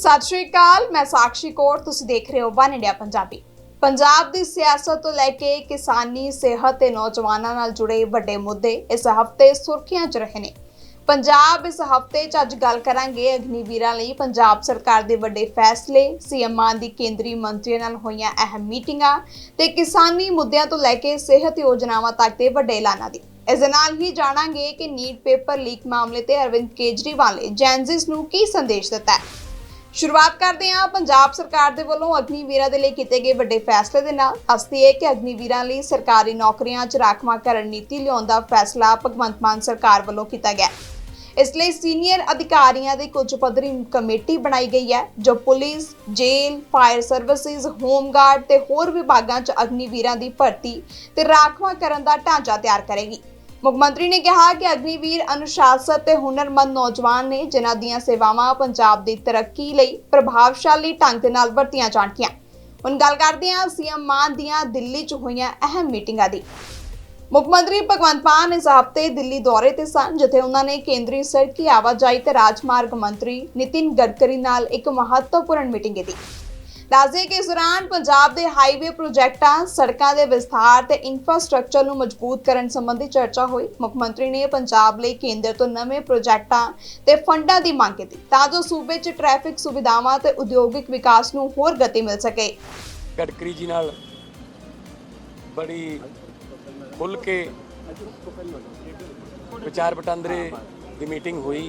सत श्री अकाल, मैं साक्षी कौर, तुसीं देख रहे हो वन इंडिया पंजाबी। पंजाब दी सियासत तो लैके किसानी, सेहत ते नौजवानां नाल जुड़े वड्डे मुद्दे इस हफ्ते सुर्खियां च रहे ने। पंजाब इस हफ्ते च अज गल करांगे अग्निवीरां लई पंजाब सरकार दे वड्डे फैसले, सीएम मान दी केंद्रीय मंत्रियां नाल होईयां अहम मीटिंगां ते किसानी मुद्दिआं तो लैके सेहत योजनावां तक दे वड्डे ऐलानां दी। इस दे नाल ही जाणांगे कि नीट पेपर लीक मामले ते अरविंद केजरीवाल ने जैनजिस नूं की संदेश दित्ता है। शुरुआत करते हैं पंजाब सरकार दे वल्लों अग्निवीरां दे लई कीते गए वड्डे फैसले दे नाल। दसदी है कि अग्निवीरां लई सरकारी नौकरियां च राखवांकरण नीति लिआउण दा फैसला भगवंत मान सरकार वल्लों कीता गया। इसलिए सीनियर अधिकारियों की कुछ पद्धरी कमेटी बनाई गई है जो police, jail, fire services, home guard ते होर विभागां च अग्निवीरां दी भर्ती ते राखवांकरण दा ढांचा तैयार करेगी। मुख्यमंत्री ने कहा कि अग्निवीर अनुशासित ते हुनरमंद नौजवान ने जिन्हां दीयां सेवावां पंजाब दी तरक्की लई प्रभावशाली ढंग दे नाल वरतीआं जाणगीआं। हुण गल करदे हां सीएम मान दीयां दिल्ली च होईआं अहम मीटिंगां दी। मुख्यमंत्री भगवंत मान इस हफ्ते दिल्ली दौरे ते सन, जिथे उन्होंने केंद्रीय सड़की आवाजाही ते राजमार्ग मंत्री नितिन गडकरी नाल एक महत्वपूर्ण मीटिंग की। दसदे कि इस दौरान पंजाब के हाईवे प्रोजैक्टां, सड़कों के विस्तार ते इंफ्रास्ट्रक्चर नूं मजबूत करन संबंधी चर्चा हुई। मुख्यमंत्री ने पंजाब लई केंद्र तो नवे प्रोजैक्टां ते फंडां दी मांग कीती तां जो सूबे च ट्रैफिक सुविधावां ते उद्योगिक विकास नूं होर गति मिल सके। गडकरी जी नाल बड़ी खुल के विचार वटांदरे की मीटिंग हुई,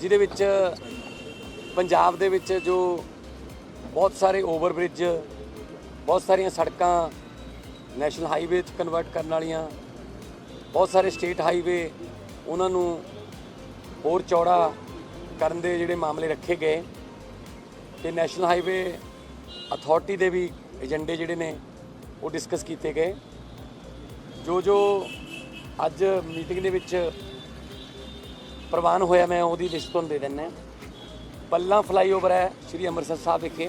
जिहदे विच पंजाब दे विच जो बहुत सारे ओवरब्रिज, बहुत सारिया सड़कां नैशनल हाईवे कन्वर्ट करने वालियां, बहुत सारे स्टेट हाईवे उन्होंने होर चौड़ा करन दे जिहड़े मामले रखे गए ते नैशनल हाईवे अथॉरिटी दे भी एजेंडे जिहड़े ने वो डिस्कस किए गए। जो अज मीटिंग दे विच प्रवान होया मैं उहदी लिस्ट तुहानूं दे दिंदा। पल्ला फ्लाईओवर है श्री अमृतसर साहब विखे,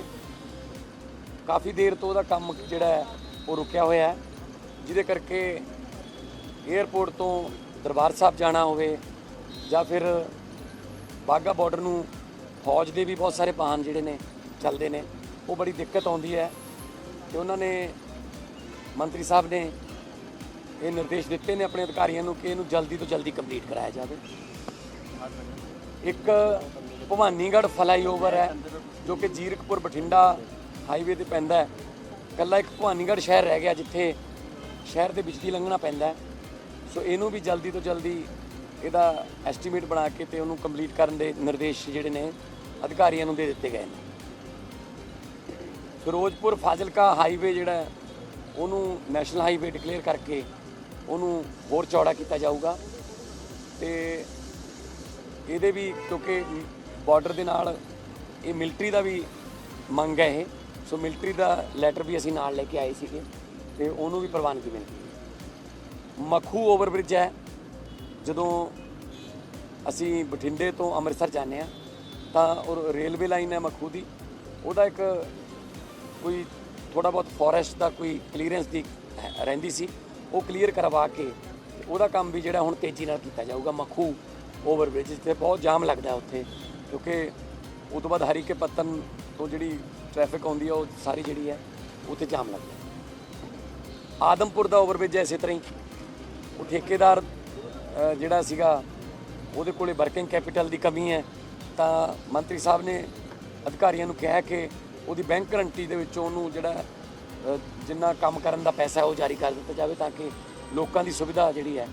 काफ़ी देर तो वह काम जिहड़ा है वो रुकिया होया है, जिहदे करके एयरपोर्ट तो दरबार साहब जाना होवे जां फिर बाघा बॉर्डर नूं फौज के भी बहुत सारे वाहन जिहड़े ने चलते हैं, वो बड़ी दिक्कत आउंदी है। तो उन्होंने मंत्री साहब ने ये निर्देश दिते ने अपने अधिकारियों को कि इनू जल्दी तो जल्दी कंप्लीट कराया जाए। एक भवानीगढ़ फ्लाईओवर है जो कि जीरकपुर बठिंडा हाईवे पर पैंदा है। कल्ला एक भवानीगढ़ शहर रह गया जिथे शहर के बिच दी लंघना पैंदा है। सो इनू भी जल्दी तो जल्दी इहदा एस्टीमेट बना के ते उहनूं कंप्लीट करन दे निर्देश जिहड़े ने अधिकारियों को दे दिते गए हैं। फिरोजपुर फाजिलका हाईवे जिहड़ा उहनूं नैशनल हाईवे डिकलेयर करके उहनूं होर चौड़ा किया जाऊगा। तो ये भी क्योंकि बॉर्डर के नाल ये मिलटरी का भी मंग है ये, सो मिलटरी का लैटर भी असी नाल लेके आए सीगे ते उहनूं भी प्रवानगी मिल गई। मखू ओवरब्रिज है, जदों असी बठिंडे तो अमृतसर जाने तो और रेलवे लाइन है मखू की, वह एक कोई थोड़ा बहुत फॉरेस्ट का कोई क्लीयरेंस की रहिंदी सी, वो क्लीयर करवा के वह काम भी जिहड़ा हुण तेज़ी नाल कीता जाऊगा। मखू ओवरब्रिज जिथे बहुत जाम लगता है उत्थे, क्योंकि उस तो बाद हरी के पत्तन तो जी ट्रैफिक आती है वो सारी जी है उत्थे जाम लगता है। आदमपुर का ओवरब्रिज इस तरह ही वो ठेकेदार जिहड़ा सीगा उहदे कोले वर्किंग कैपिटल की कमी है, तो मंत्री साहब ने अधिकारियों को कहा कि उहदी बैंक गरंटी दे विचों उहनूं जिहड़ा जिन्ना काम करन दा पैसा है वो जारी कर दिता जाए ताकि लोगों की सुविधा जिहड़ी है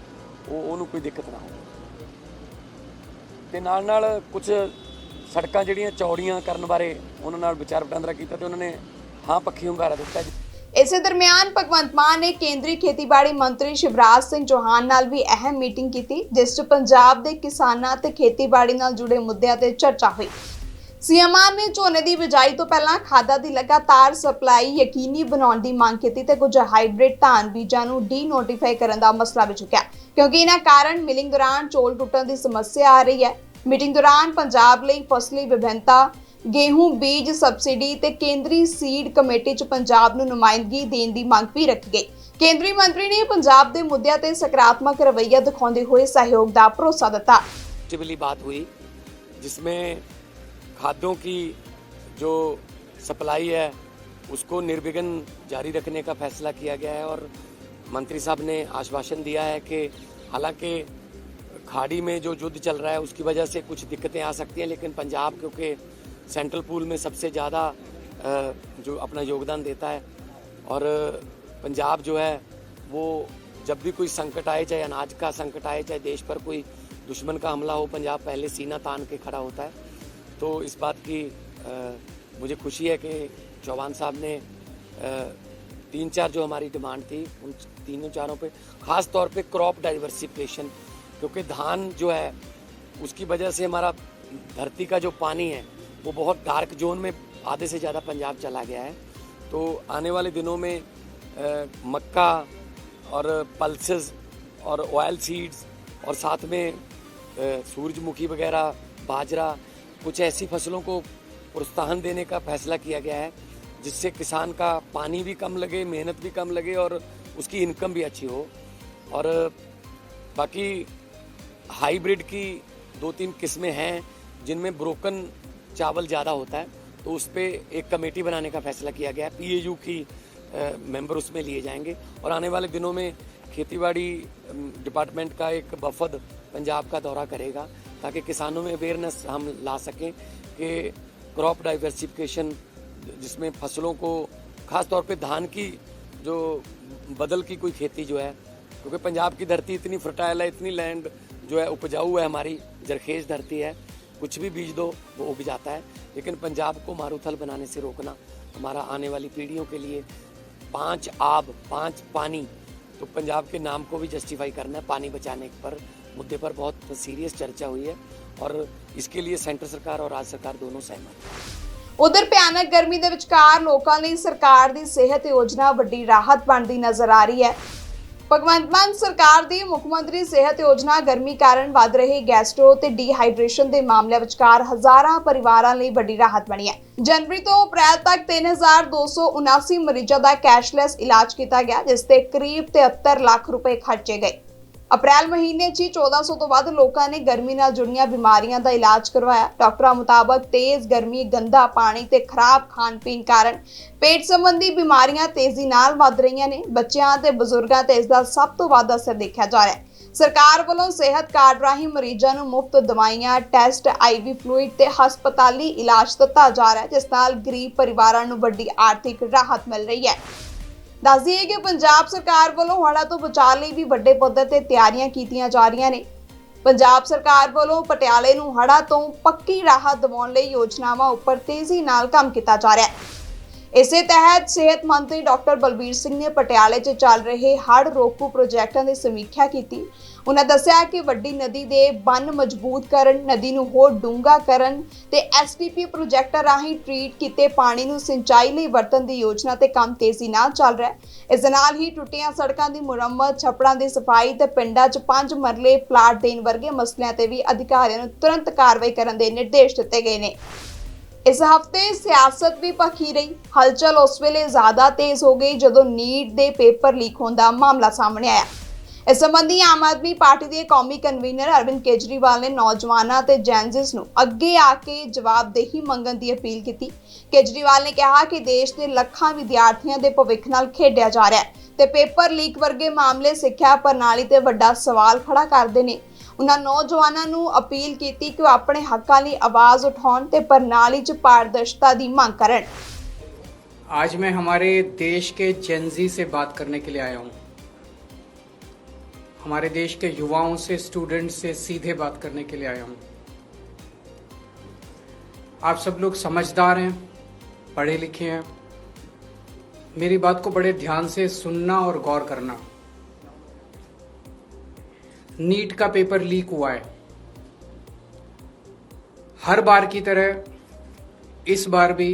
वो कोई दिक्कत ना हो। ते नाल नाल कुछ सड़कां जिहड़ियां चौड़ियां करन बारे उन्हां नाल विचार वटांदरा कीता ते उन्होंने हाँ पक्खी हुंगारा दिता। इसे दरमियान भगवंत मान ने केंद्रीय खेतीबाड़ी मंत्री शिवराज सिंह चौहान नाल भी अहम मीटिंग की, जिस च पंजाब के किसानां ते खेतीबाड़ी नाल जुड़े मुद्दों ते चर्चा हुई। सीएम मान ने झोने की बिजाई तो पहला खादा की लगातार सप्लाई यकीनी बनाने की मांग की ते कुछ हाईब्रिड धान बीजां नूं डी नोटिफाई करने का मसला भी चुक्या, क्योंकि इन्हां कारण मिलिंग दौरान चौल टुटण की समस्या आ रही है। मीटिंग दौरान पंजाब लई फसली विभिन्नता, गेहूं बीज सबसिडी ते केंद्रीय सीड कमेटी च पंजाब नूं नुमाइंदगी देण दी मांग भी रखी गई। केंद्रीय मंत्री ने पंजाब के मुद्दों ते सकारात्मक रवैया दिखाते हुए सहयोग का भरोसा दिता। बात हुई जिसमें खाद्यों की जो सप्लाई है उसको निर्विघ्न जारी रखने का फैसला किया गया है। और मंत्री साहब ने आश्वासन दिया है कि हालांकि खाड़ी में जो युद्ध चल रहा है उसकी वजह से कुछ दिक्कतें आ सकती हैं, लेकिन पंजाब क्योंकि सेंट्रल पूल में सबसे ज़्यादा जो अपना योगदान देता है, और पंजाब जो है वो जब भी कोई संकट आए, चाहे अनाज का संकट आए, चाहे देश पर कोई दुश्मन का हमला हो, पंजाब पहले सीना तान के खड़ा होता है। तो इस बात की मुझे खुशी है कि चौहान साहब ने 3-4 जो हमारी डिमांड थी उन तीनों चारों पे, ख़ास तौर पे क्रॉप डाइवर्सिफिकेशन, क्योंकि धान जो है उसकी वजह से हमारा धरती का जो पानी है वो बहुत डार्क जोन में आधे से ज़्यादा पंजाब चला गया है। तो आने वाले दिनों में मक्का और पल्सेस और ऑयल सीड्स और साथ में सूरजमुखी वगैरह, बाजरा, कुछ ऐसी फसलों को प्रोत्साहन देने का फैसला किया गया है जिससे किसान का पानी भी कम लगे, मेहनत भी कम लगे और उसकी इनकम भी अच्छी हो। और बाकी हाइब्रिड की 2-3 किस्में हैं जिनमें ब्रोकन चावल ज़्यादा होता है, तो उस पर एक कमेटी बनाने का फैसला किया गया है। PAU की मेंबर उसमें लिए जाएंगे और आने वाले दिनों में खेतीबाड़ी डिपार्टमेंट का एक वफद पंजाब का दौरा करेगा ताकि किसानों में अवेयरनेस हम ला सकें कि क्रॉप डाइवर्सिफिकेशन, जिसमें फसलों को खास तौर पे धान की जो बदल की कोई खेती जो है, क्योंकि पंजाब की धरती इतनी फर्टाइल है, इतनी लैंड जो है उपजाऊ है, हमारी जरखेज धरती है, कुछ भी बीज दो वो उग जाता है। लेकिन पंजाब को मारूथल बनाने से रोकना हमारा आने वाली पीढ़ियों के लिए 5 आब 5 पानी, तो पंजाब के नाम को भी जस्टिफाई करना है। पानी बचाने पर मुद्दे पर बहुत सीरियस चर्चा हुई है और इसके लिए सेंटर सरकार और राज्य सरकार दोनों सहमत हैं। ਉਧਰ ਭਿਆਨਕ ਗਰਮੀ ਦੇ ਵਿਚਕਾਰ ਲੋਕਾਂ ਲਈ ਸਰਕਾਰ ਦੀ ਸਿਹਤ ਯੋਜਨਾ ਵੱਡੀ ਰਾਹਤ ਬਣਦੀ ਨਜ਼ਰ ਆ ਰਹੀ ਹੈ। ਭਗਵੰਤ ਮਾਨ ਸਰਕਾਰ ਦੀ ਮੁੱਖ ਮੰਤਰੀ ਸਿਹਤ ਯੋਜਨਾ ਗਰਮੀ ਕਾਰਨ ਵੱਧ ਰਹੇ ਗੈਸਟ੍ਰੋ ਤੇ ਡੀਹਾਈਡਰੇਸ਼ਨ ਦੇ ਮਾਮਲਿਆਂ ਵਿਚਕਾਰ ਹਜ਼ਾਰਾਂ ਪਰਿਵਾਰਾਂ ਲਈ ਵੱਡੀ ਰਾਹਤ ਬਣੀ ਹੈ। ਜਨਵਰੀ ਤੋਂ ਅਪ੍ਰੈਲ ਤੱਕ 3279 ਮਰੀਜ਼ਾਂ ਦਾ ਕੈਸ਼ਲੈਸ ਇਲਾਜ ਕੀਤਾ ਗਿਆ, ਜਿਸ ਤੇ ਕਰੀਬ 73 ਲੱਖ ਰੁਪਏ ਖਰਚੇ ਗਏ। ਅਪ੍ਰੈਲ ਮਹੀਨੇ 'ਚ 1400 ਤੋਂ ਵੱਧ ਲੋਕਾਂ ਨੇ ਗਰਮੀ ਨਾਲ ਜੁੜੀਆਂ ਬਿਮਾਰੀਆਂ ਦਾ ਇਲਾਜ ਕਰਵਾਇਆ। ਡਾਕਟਰਾਂ ਮੁਤਾਬਕ ਤੇਜ਼ ਗਰਮੀ, ਗੰਦਾ ਪਾਣੀ ਤੇ ਖਰਾਬ ਖਾਣ-ਪੀਣ ਕਾਰਨ ਪੇਟ ਸੰਬੰਧੀ ਬਿਮਾਰੀਆਂ ਤੇਜ਼ੀ ਨਾਲ ਵੱਧ ਰਹੀਆਂ ਨੇ। ਬੱਚਿਆਂ ਤੇ ਬਜ਼ੁਰਗਾਂ ਤੇ ਇਸ ਦਾ ਸਭ ਤੋਂ ਵੱਧ ਅਸਰ ਦੇਖਿਆ ਜਾ ਰਿਹਾ ਹੈ। ਸਰਕਾਰ ਵੱਲੋਂ ਸਿਹਤ ਕਾਰਡ ਰਾਹੀਂ ਮਰੀਜ਼ਾਂ ਨੂੰ ਮੁਫਤ ਦਵਾਈਆਂ, ਟੈਸਟ, IV ਫਲੂਇਡ ਤੇ ਹਸਪਤਾਲੀ ਇਲਾਜ ਦਿੱਤਾ ਜਾ ਰਿਹਾ ਹੈ, ਜਿਸ ਨਾਲ ਗਰੀਬ ਪਰਿਵਾਰਾਂ ਨੂੰ ਵੱਡੀ ਆਰਥਿਕ ਰਾਹਤ ਮਿਲ ਰਹੀ ਹੈ। ਦੱਸ ਦਈਏ ਕਿ ਪੰਜਾਬ ਸਰਕਾਰ ਵੱਲੋਂ ਹੜ੍ਹਾਂ ਤੋਂ ਬਚਾਅ ਲਈ ਵੀ ਵੱਡੇ ਪੱਧਰ ਤੇ ਤਿਆਰੀਆਂ ਕੀਤੀਆਂ ਜਾ ਰਹੀਆਂ ਨੇ। ਪੰਜਾਬ ਸਰਕਾਰ ਵੱਲੋਂ ਪਟਿਆਲੇ ਨੂੰ ਹੜ੍ਹਾਂ ਤੋਂ ਪੱਕੀ ਰਾਹਤ ਦਿਵਾਉਣ ਲਈ ਯੋਜਨਾਵਾਂ ਉੱਪਰ ਤੇਜ਼ੀ ਨਾਲ ਕੰਮ ਕੀਤਾ ਜਾ ਰਿਹਾ ਹੈ। ਇਸੇ ਤਹਿਤ ਸਿਹਤ ਮੰਤਰੀ ਡਾਕਟਰ ਬਲਬੀਰ ਸਿੰਘ ਨੇ ਪਟਿਆਲੇ 'ਚ ਚੱਲ ਰਹੇ ਹੜ੍ਹ ਰੋਕੂ ਪ੍ਰੋਜੈਕਟਾਂ ਦੀ ਸਮੀਖਿਆ ਕੀਤੀ। ਉਹਨਾਂ ਦੱਸਿਆ ਕਿ ਵੱਡੀ ਨਦੀ ਦੇ ਬੰਨ ਮਜ਼ਬੂਤ ਕਰਨ, ਨਦੀ ਨੂੰ ਹੋਰ ਡੂੰਘਾ ਕਰਨ ਤੇ STP ਪ੍ਰੋਜੈਕਟਾਂ ਰਾਹੀਂ ਟ੍ਰੀਟ ਕੀਤੇ ਪਾਣੀ ਨੂੰ ਸਿੰਚਾਈ ਲਈ ਵਰਤਣ ਦੀ ਯੋਜਨਾ ਤੇ ਕੰਮ ਤੇਜ਼ੀ ਨਾਲ ਚੱਲ ਰਿਹਾ ਹੈ। ਇਸ ਦੇ ਨਾਲ ਹੀ ਟੁੱਟੀਆਂ ਸੜਕਾਂ ਦੀ ਮੁਰੰਮਤ, ਛੱਪੜਾਂ ਦੀ ਸਫਾਈ ਤੇ ਪਿੰਡਾਂ 'ਚ 5 ਮਰਲੇ ਪਲਾਟ ਦੇਣ ਵਰਗੇ ਮਸਲਿਆਂ ਤੇ ਵੀ ਅਧਿਕਾਰੀਆਂ ਨੂੰ ਤੁਰੰਤ ਕਾਰਵਾਈ ਕਰਨ ਦੇ ਨਿਰਦੇਸ਼ ਦਿੱਤੇ ਗਏ ਨੇ। इस हफ्ते सियासत भी भखी रही। हलचल उस वेले ज्यादा तेज हो गई जदों नीट दे पेपर लीक होने का मामला सामने आया। इस संबंधी आम आदमी पार्टी के कौमी कन्वीनर अरविंद केजरीवाल ने नौजवानों ते जेनजिस नूं अगे आके जवाबदेही मंगण की अपील की। केजरीवाल ने कहा कि देश के ਲੱਖਾਂ विद्यार्थियों के भविख नाल खेडिया जा रहा है ते पेपर लीक वर्गे मामले सिक्ख्या प्रणाली ते वड्डा सवाल खड़ा करते हैं। उन्होंने नौजवानों को अपील की कि वह अपने हकों लिए आवाज़ उठाउण ते प्रणाली च पारदर्शिता की मांग करन। आज मैं हमारे देश के जेनजी से बात करने के लिए आया हूँ। हमारे देश के युवाओं से, स्टूडेंट से सीधे बात करने के लिए आया हूँ। आप सब लोग समझदार हैं, पढ़े लिखे हैं। मेरी बात को बड़े ध्यान से सुनना और गौर करना। नीट का पेपर लीक हुआ है। हर बार की तरह इस बार भी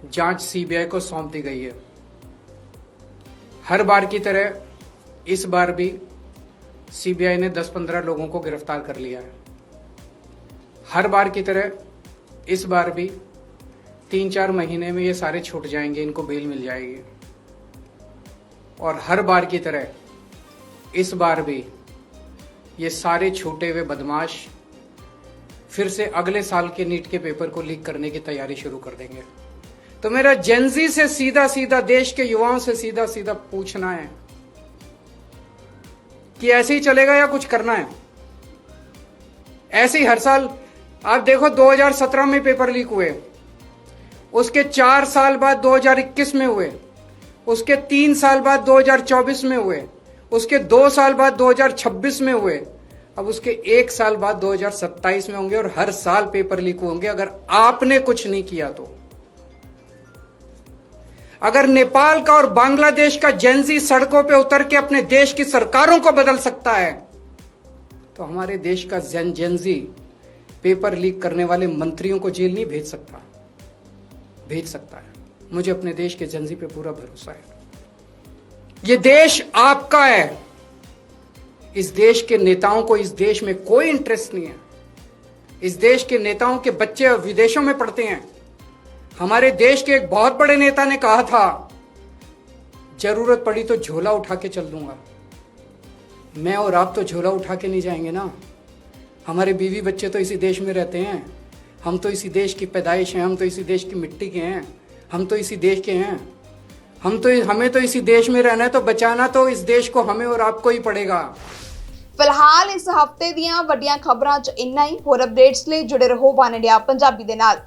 जांच CBI को सौंप दी गई है। हर बार की तरह इस बार भी CBI ने 10-15 लोगों को गिरफ्तार कर लिया है। हर बार की तरह इस बार भी 3-4 महीने में ये सारे छूट जाएंगे, इनको बेल मिल जाएगी। और हर बार की तरह इस बार भी ये सारे छूटे हुए बदमाश फिर से अगले साल के नीट के पेपर को लीक करने की तैयारी शुरू कर देंगे। तो मेरा जेनजी से सीधा सीधा, देश के युवाओं से सीधा सीधा पूछना है कि ऐसे ही चलेगा या कुछ करना है? ऐसे ही हर साल आप देखो, 2017 में पेपर लीक हुए, उसके 4 साल बाद 2021 में हुए, उसके 3 साल बाद 2024 में हुए, उसके 2 साल बाद 2026 में हुए, अब उसके 1 साल बाद 2027 में होंगे, और हर साल पेपर लीक होंगे अगर आपने कुछ नहीं किया तो। अगर नेपाल का और बांग्लादेश का जेनजी सड़कों पे उतर के अपने देश की सरकारों को बदल सकता है, तो हमारे देश का जेनजी पेपर लीक करने वाले मंत्रियों को जेल नहीं भेज सकता? भेज सकता है। मुझे अपने देश के जेनजी पे पूरा भरोसा है। ये देश आपका है। इस देश के नेताओं को इस देश में कोई इंटरेस्ट नहीं है। इस देश के नेताओं के बच्चे विदेशों में पढ़ते हैं। हमारे देश के एक बहुत बड़े नेता ने कहा था, जरूरत पड़ी तो झोला उठा के चल दूंगा। मैं और आप तो झोला उठा के नहीं जाएंगे ना। हमारे बीवी बच्चे तो इसी देश में रहते हैं। हम तो इसी देश की पैदाइश हैं, हम तो इसी देश की मिट्टी के हैं, हम तो इसी देश के हैं। हमें तो इसी देश में रहना है, तो बचाना तो इस देश को हमें और आपको ही पड़ेगा। फिलहाल इस हफ्ते ਦੀਆਂ ਵੱਡੀਆਂ ਖਬਰਾਂ 'ਚ ਇੰਨਾ ਹੀ। ਹੋਰ ਅਪਡੇਟਸ ਲਈ ਜੁੜੇ ਰਹੋ ਵਨ ਇੰਡੀਆ ਪੰਜਾਬੀ ਦੇ ਨਾਲ।